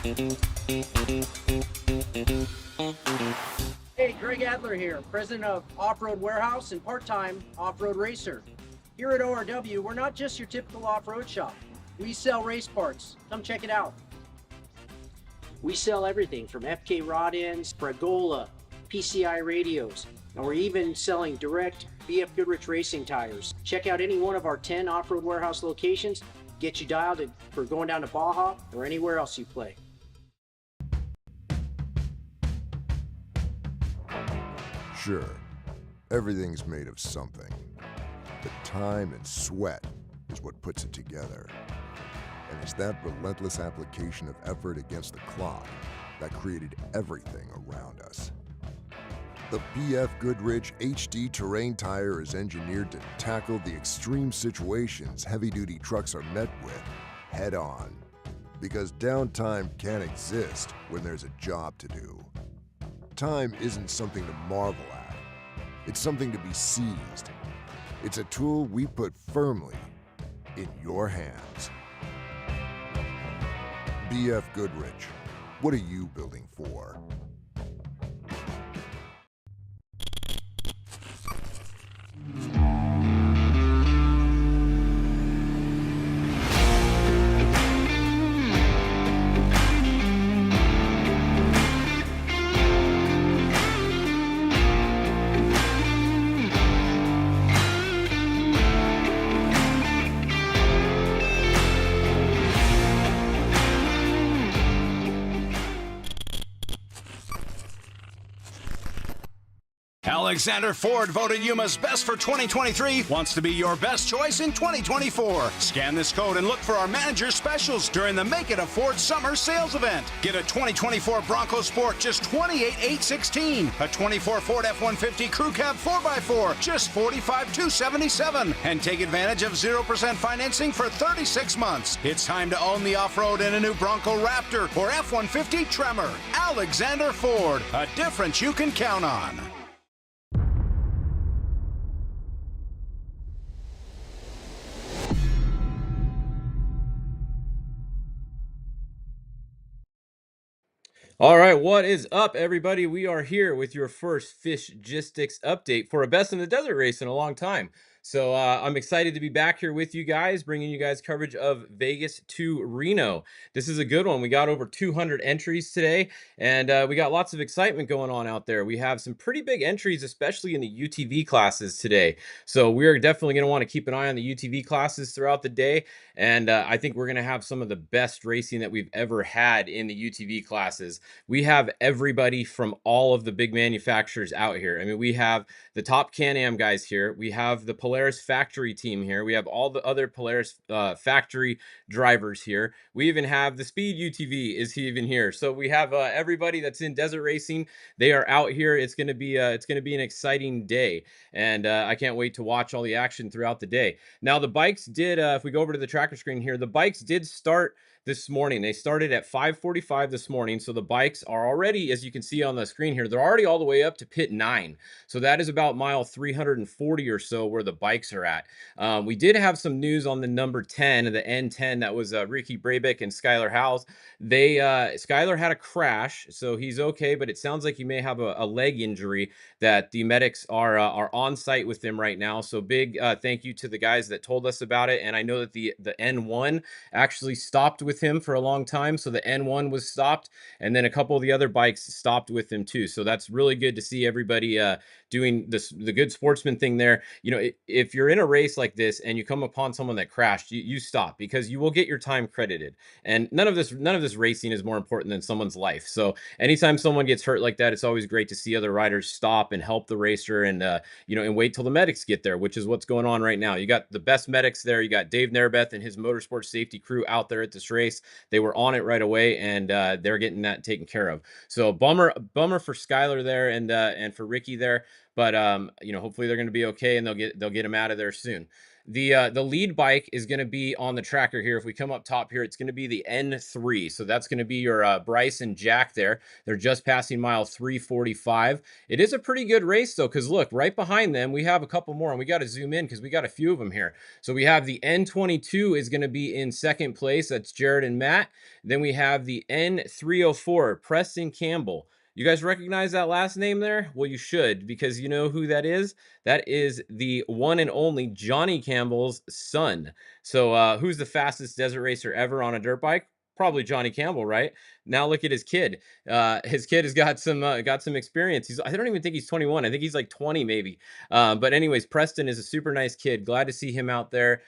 Hey, Greg Adler here, president of Off-Road Warehouse and part-time off-road racer. Here at ORW, we're not just your typical off-road shop. We sell race parts. Come check it out. We sell everything from FK rod ends, Bragola, PCI radios, and we're even selling direct BF Goodrich racing tires. Check out any one of our 10 Off-Road Warehouse locations. Get you dialed for going down to Baja or anywhere else you play. Sure, everything's made of something, but time and sweat is what puts it together. And it's that relentless application of effort against the clock that created everything around us. The BF Goodrich HD Terrain Tire is engineered to tackle the extreme situations heavy-duty trucks are met with head-on. Because downtime can't exist when there's a job to do. Time isn't something to marvel at. It's something to be seized. It's a tool we put firmly in your hands. BF Goodrich, what are you building for? Alexander Ford voted Yuma's best for 2023, wants to be your best choice in 2024. Scan this code and look for our manager specials during the Make It a Ford Summer Sales Event. Get a 2024 Bronco Sport, just $28,816. A 24 Ford F-150 Crew Cab 4x4, just $45,277. And take advantage of 0% financing for 36 months. It's time to own the off-road in a new Bronco Raptor or F-150 Tremor. Alexander Ford, a difference you can count on. All right, what is up, everybody? We are here with your first Fishgistics update for a Best in the Desert race in a long time. So I'm excited to be back here with you guys, bringing you guys coverage of Vegas to Reno. This is a good one. We got over 200 entries today, and we got lots of excitement going on out there. We have some pretty big entries, especially in the UTV classes today. So we're definitely going to want to keep an eye on the UTV classes throughout the day. And I think we're going to have some of the best racing that we've ever had in the UTV classes. We have everybody from all of the big manufacturers out here. I mean, we have the top Can-Am guys here. We have the Polaris factory team here. We have all the other Polaris factory drivers here. We even have the Speed UTV is even here. So we have everybody that's in desert racing. They are out here. It's going to be an exciting day, and I can't wait to watch all the action throughout the day. Now the bikes did. If we go over to the tracker screen here, the bikes did start this morning. They started at 5:45 this morning. So the bikes are already, as you can see on the screen here, they're already all the way up to pit 9. So that is about mile 340 or so where the bikes are at. We did have some news on the number 10, the N10. That was Ricky Brabeck and Skylar Howes. Skylar had a crash, so he's okay, but it sounds like he may have a leg injury that the medics are on site with him right now. So big thank you to the guys that told us about it. And I know that the N1 actually stopped with him for a long time. So the N1 was stopped, and then a couple of the other bikes stopped with him too. So that's really good to see everybody doing the good sportsman thing there. You know, if you're in a race like this and you come upon someone that crashed, you stop, because you will get your time credited. And none of this racing is more important than someone's life. So anytime someone gets hurt like that, it's always great to see other riders stop and help the racer, and and wait till the medics get there, which is what's going on right now. You got the best medics there. You got Dave Nerbeth and his motorsport safety crew out there at this race. They were on it right away, and they're getting that taken care of. So bummer for Skylar there, and for Ricky there. But hopefully they're going to be okay, and they'll get him out of there soon. The lead bike is going to be on the tracker here. If we come up top here, it's going to be the N3. So that's going to be your Bryce and Jack there. They're just passing mile 345. It is a pretty good race though, because look, right behind them, we have a couple more, and we got to zoom in because we got a few of them here. So we have the N22 is going to be in second place. That's Jared and Matt. Then we have the N304, Preston Campbell. You guys recognize that last name there? Well, you should, because you know who that is. That is the one and only Johnny Campbell's son. So who's the fastest desert racer ever on a dirt bike? Probably Johnny Campbell, right? Now look at his kid. His kid has got some experience. I don't even think he's 21. I think he's like 20 maybe. But anyways, Preston is a super nice kid. Glad to see him out there.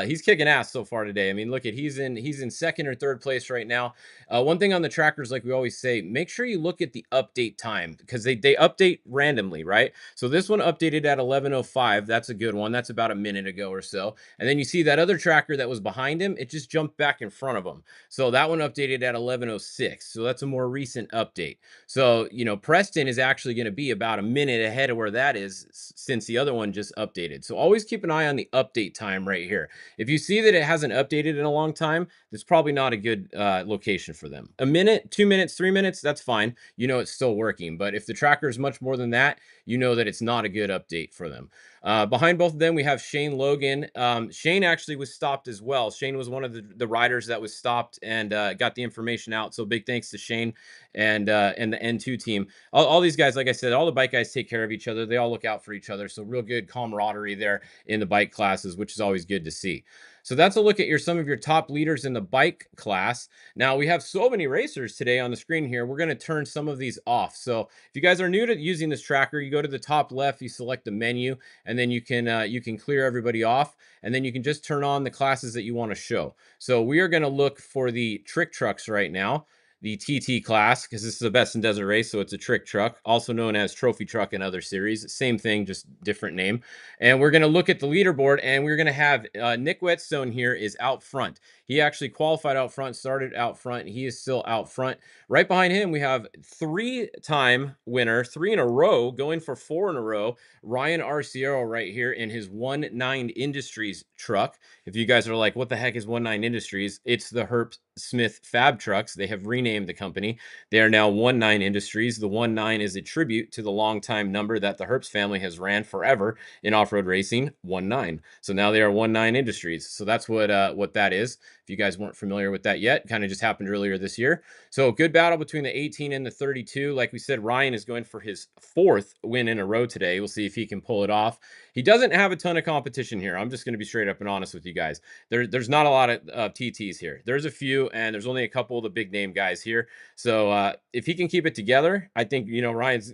He's kicking ass so far today. I mean, look at he's in second or third place right now. One thing on the trackers, like we always say, make sure you look at the update time because they update randomly, right? So this one updated at 11:05. That's a good one. That's about a minute ago or so. And then you see that other tracker that was behind him. It just jumped back in front of him. So that one updated at 11:06. So that's a more recent update. So, Preston is actually going to be about a minute ahead of where that is since the other one just updated. So always keep an eye on the update time right here. If you see that it hasn't updated in a long time, that's probably not a good location for them. A minute, 2 minutes, 3 minutes, that's fine. It's still working. But if the tracker is much more than that, you know that it's not a good update for them. Behind both of them, we have Shane Logan. Shane actually was stopped as well. Shane was one of the riders that was stopped and got the information out. So big thanks to Shane and the N2 team. All these guys, like I said, all the bike guys take care of each other. They all look out for each other. So real good camaraderie there in the bike classes, which is always good to see. So that's a look at some of your top leaders in the bike class. Now we have so many racers today on the screen here. We're going to turn some of these off. So if you guys are new to using this tracker, you go to the top left, you select the menu, and then you can clear everybody off, and then you can just turn on the classes that you want to show. So we are going to look for the trick trucks right now. The TT class, because this is the best in desert race, so it's a trick truck, also known as trophy truck in other series. Same thing, just different name. And we're going to look at the leaderboard, and we're going to have Nick Whetstone here is out front. He actually qualified out front, started out front. He is still out front. Right behind him, we have three-time winner, 3 in a row, going for 4 in a row, Ryan Arciero right here in his 19 Industries truck. If you guys are like, what the heck is 19 Industries? It's the Herb Smith Fab Trucks. They have renamed the company. They are now 19 Industries. The 19 is a tribute to the longtime number that the Herbst family has ran forever in off-road racing, 19. So now they are 19 Industries. So that's what that is. If you guys weren't familiar with that yet, kind of just happened earlier this year. So good battle between the 18 and the 32. Like we said, Ryan is going for his 4th win in a row today. We'll see if he can pull it off. He doesn't have a ton of competition here. I'm just going to be straight up and honest with you guys. There's not a lot of TTs here. There's a few, and there's only a couple of the big name guys here. So if he can keep it together, I think Ryan's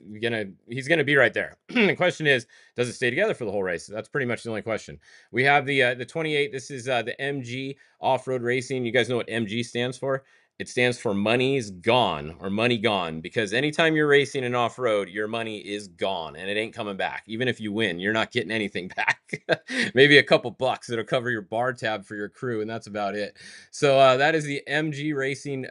he's gonna be right there. The question is, does it stay together for the whole race? That's pretty much the only question. We have the 28. This is the MG Off-Road Racing. You guys know what MG stands for? It stands for money's gone, or money gone, because anytime you're racing and off-road, your money is gone and it ain't coming back. Even if you win, you're not getting anything back. Maybe a couple bucks that'll cover your bar tab for your crew, and that's about it. So that is the MG Racing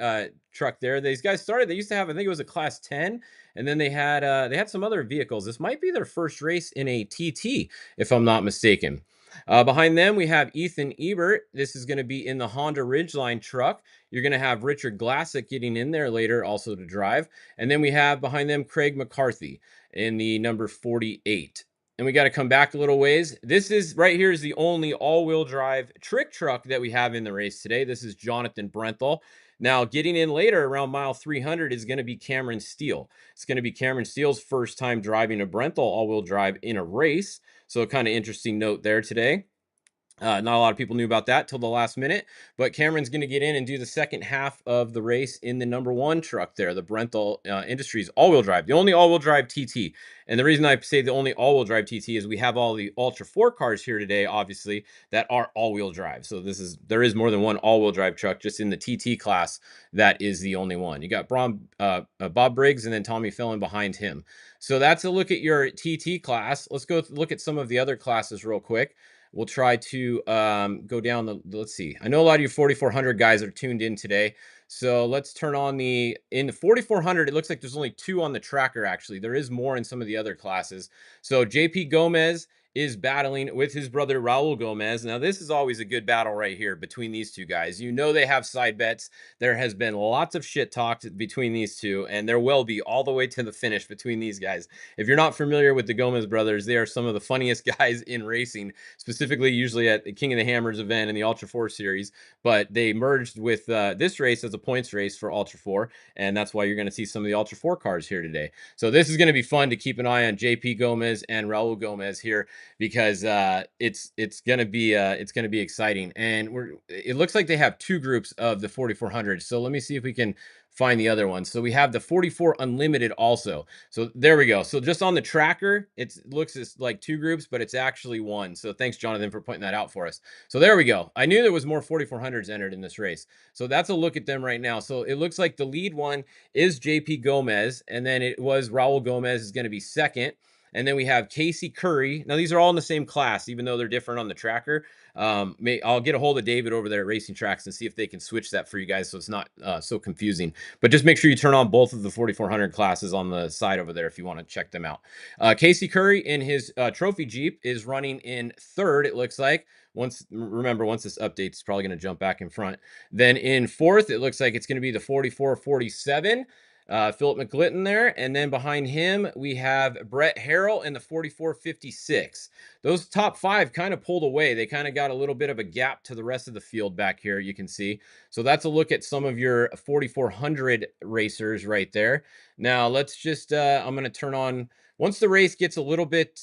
truck there. These guys started, they used to have, I think it was a class 10, and then they had some other vehicles. This might be their first race in a TT, if I'm not mistaken. Behind them, we have Ethan Ebert. This is going to be in the Honda Ridgeline truck. You're going to have Richard Glassick getting in there later also to drive. And then we have behind them Craig McCarthy in the number 48. And we got to come back a little ways. This is right here is the only all-wheel drive trick truck that we have in the race today. This is Jonathan Brenthal. Now, getting in later around mile 300 is going to be Cameron Steele. It's going to be Cameron Steele's first time driving a Brenthal all-wheel drive in a race. So kind of interesting note there today. Not a lot of people knew about that till the last minute, but Cameron's going to get in and do the second half of the race in the number 1 truck there, the Brenthal Industries all-wheel drive, the only all-wheel drive TT. And the reason I say the only all-wheel drive TT is we have all the Ultra 4 cars here today, obviously, that are all-wheel drive. So there is more than one all-wheel drive truck just in the TT class. That is the only one. You got Bob Briggs and then Tommy Fillon behind him. So that's a look at your TT class. Let's go look at some of the other classes real quick. We'll try to go down let's see. I know a lot of you 4,400 guys are tuned in today. So let's turn on in the 4,400, it looks like there's only 2 on the tracker, actually. There is more in some of the other classes. So JP Gomez is battling with his brother Raul Gomez. Now, this is always a good battle right here between these two guys. You know they have side bets. There has been lots of shit talked between these two, and there will be all the way to the finish between these guys. If you're not familiar with the Gomez brothers, they are some of the funniest guys in racing, specifically usually at the King of the Hammers event in the Ultra 4 series. But they merged with this race as a points race for Ultra 4, and that's why you're going to see some of the Ultra 4 cars here today. So this is going to be fun to keep an eye on JP Gomez and Raul Gomez here, because it's gonna be exciting. And it looks like they have two groups of the 4400. So let me see if we can find the other one. So we have the 44 Unlimited also. So there we go. So just on the tracker, it looks like two groups, but it's actually one. So thanks, Jonathan, for pointing that out for us. So there we go. I knew there was more 4400s entered in this race. So that's a look at them right now. So it looks like the lead one is JP Gomez, and then it was Raul Gomez is going to be second. And then we have Casey Curry. Now, these are all in the same class, even though they're different on the tracker. I'll get a hold of David over there at Racing Tracks and see if they can switch that for you guys so it's not so confusing. But just make sure you turn on both of the 4400 classes on the side over there if you want to check them out. Casey Curry in his trophy Jeep is running in third, it looks like. Remember, once this updates, it's probably going to jump back in front. Then in fourth, it looks like it's going to be the 4447. Philip McGlitton there. And then behind him, we have Brett Harrell in the 4456. Those top five kind of pulled away. They kind of got a little bit of a gap to the rest of the field back here, you can see. So that's a look at some of your 4400 racers right there. Now, let's just, I'm going to turn on, once the race gets a little bit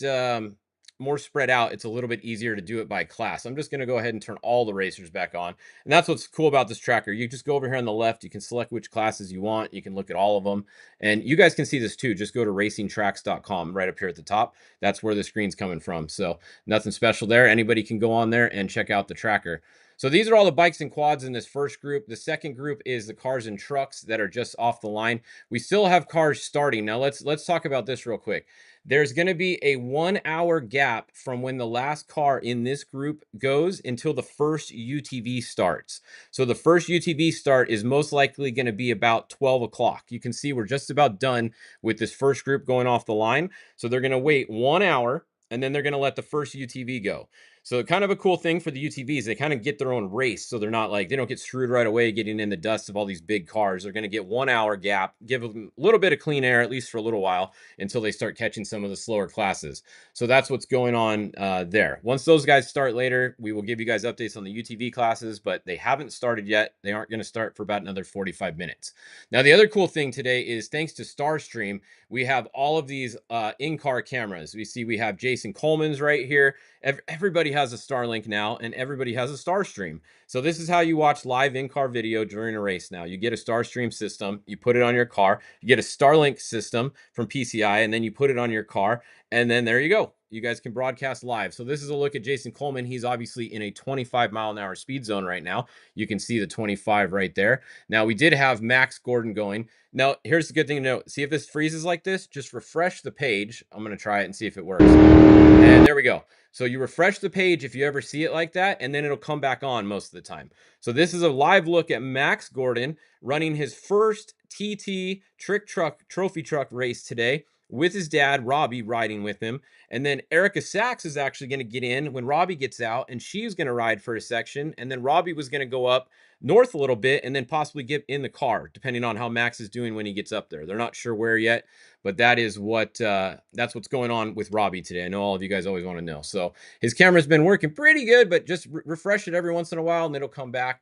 more spread out, it's a little bit easier to do it by class. I'm just going to go ahead and turn all the racers back on. And that's what's cool about this tracker. You just go over here on the left. You can select which classes you want. You can look at all of them. And you guys can see this too. Just go to racingtracks.com right up here at the top. That's where the screen's coming from. So nothing special there. Anybody can go on there and check out the tracker. So these are all the bikes and quads in this first group. The second group is the cars and trucks that are just off the line. We still have cars starting. Now let's talk about this real quick. There's going to be a 1 hour gap from when the last car in this group goes until the first UTV starts. So the first UTV start is most likely going to be about 12 o'clock. You can see we're just about done with this first group going off the line. So they're going to wait 1 hour, and then they're going to let the first UTV go. So kind of a cool thing for the UTVs, they kind of get their own race. So they're not like, they don't get screwed right away getting in the dust of all these big cars. They're going to get 1 hour gap, give them a little bit of clean air, at least for a little while, until they start catching some of the slower classes. So that's what's going on there. Once those guys start later, we will give you guys updates on the UTV classes, but they haven't started yet. They aren't going to start for about another 45 minutes. Now, the other cool thing today is thanks to Starstream, we have all of these in-car cameras. We have Jason Coleman's right here. Everybody has a Starlink now, and everybody has a Starstream. So this is how you watch live in-car video during a race now. You get a Starstream system, you put it on your car, you get a Starlink system from PCI, and then you put it on your car, and then there you go. You guys can broadcast live. So this is a look at Jason Coleman. He's obviously in a 25-mile-an-hour speed zone right now. You can see the 25 right there. Now, we did have Max Gordon going. Now, here's the good thing to note. See if this freezes like this, just refresh the page. I'm going to try it and see if it works. And there we go. So you refresh the page if you ever see it like that, and then it'll come back on most of the time. So this is a live look at Max Gordon running his first TT trophy truck race today with his dad, Robbie, riding with him. And then Erica Sachs is actually going to get in when Robbie gets out, and she's going to ride for a section. And then Robbie was going to go up north a little bit and then possibly get in the car, depending on how Max is doing when he gets up there. They're not sure where yet, but that's what's going on with Robbie today. I know all of you guys always want to know. So his camera's been working pretty good, but just refresh it every once in a while and it'll come back.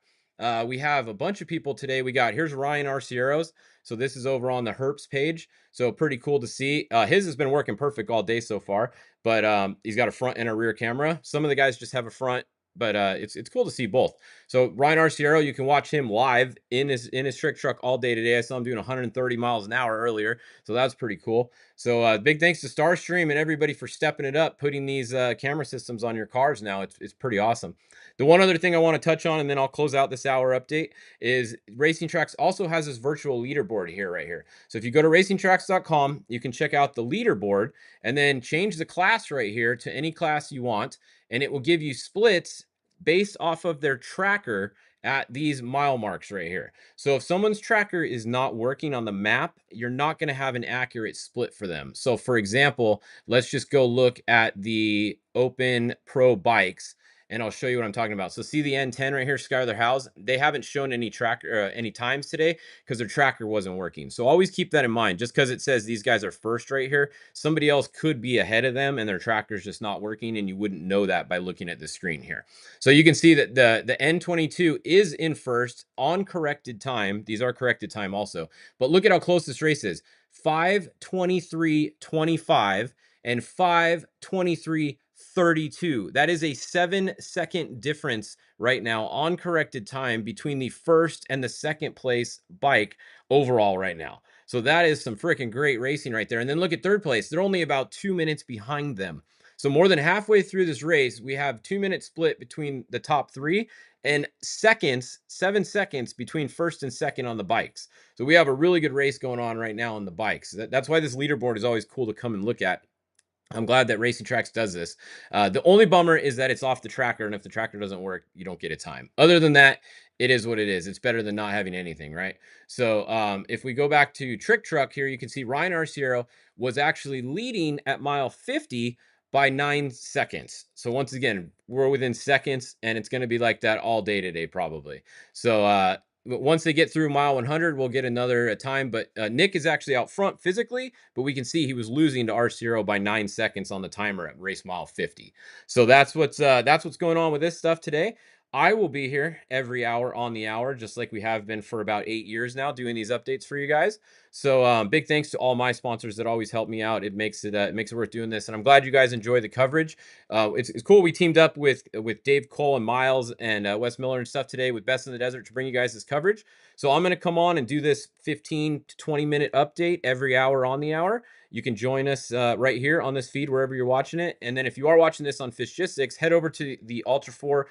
We have a bunch of people today. Here's Ryan Arcieros. So this is over on the Herps page. So pretty cool to see. His has been working perfect all day so far, but he's got a front and a rear camera. Some of the guys just have a front, but it's cool to see both. So Ryan Arciero, you can watch him live in his trick truck all day today. I saw him doing 130 miles an hour earlier, so that's pretty cool. So big thanks to Starstream and everybody for stepping it up, putting these camera systems on your cars now. It's pretty awesome. The one other thing I want to touch on, and then I'll close out this hour update, is Racing Tracks also has this virtual leaderboard right here. So if you go to racingtracks.com, you can check out the leaderboard and then change the class right here to any class you want, and it will give you splits based off of their tracker at these mile marks right here. So if someone's tracker is not working on the map, you're not going to have an accurate split for them. So for example, let's just go look at the Open Pro bikes, and I'll show you what I'm talking about. So see the N10 right here, Skylar Howes, they haven't shown any tracker any times today because their tracker wasn't working. So always keep that in mind. Just because it says these guys are first right here, somebody else could be ahead of them and their tracker's just not working, and you wouldn't know that by looking at the screen here. So you can see that the N22 is in first on corrected time. These are corrected time also. But look at how close this race is. 5:23:25 and 5:23:32. That is a 7-second difference right now on corrected time between the first and the second place bike overall right now. So that is some freaking great racing right there. And then look at third place. They're only about 2 minutes behind them. So more than halfway through this race, we have 2-minute split between the top three and seconds, 7 seconds between first and second on the bikes. So we have a really good race going on right now on the bikes. That's why this leaderboard is always cool to come and look at. I'm glad that Racing Tracks does this. The only bummer is that it's off the tracker, and if the tracker doesn't work, you don't get a time. Other than that, it is what it is. It's better than not having anything, right? So if we go back to Trick Truck here, you can see Ryan Arciero was actually leading at mile 50 by 9 seconds. So once again, we're within seconds, and it's going to be like that all day today, probably. So once they get through mile 100, we'll get another time. But Nick is actually out front physically, but we can see he was losing to R0 by 9 seconds on the timer at race mile 50. So that's what's going on with this stuff today. I will be here every hour on the hour, just like we have been for about 8 years now, doing these updates for you guys. So big thanks to all my sponsors that always help me out. It makes it worth doing this, and I'm glad you guys enjoy the coverage. It's cool. We teamed up with Dave Cole and Miles and Wes Miller and stuff today with Best in the Desert to bring you guys this coverage. So I'm going to come on and do this 15 to 20 minute update every hour on the hour. You can join us right here on this feed wherever you're watching it. And then if you are watching this on Fishgistics, head over to the Ultra 4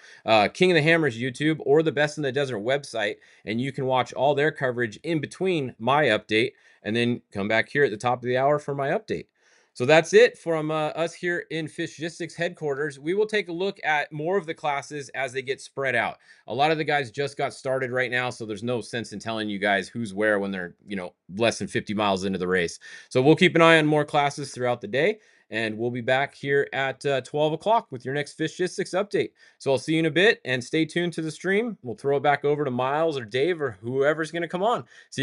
King of the Hammers YouTube or the Best in the Desert website, and you can watch all their coverage in between my update, and then come back here at the top of the hour for my update. So that's it from us here in Fishgistics headquarters. We will take a look at more of the classes as they get spread out. A lot of the guys just got started right now, so there's no sense in telling you guys who's where when they're, less than 50 miles into the race. So we'll keep an eye on more classes throughout the day, and we'll be back here at 12 o'clock with your next Fishgistics update. So I'll see you in a bit, and stay tuned to the stream. We'll throw it back over to Miles or Dave or whoever's going to come on. See you.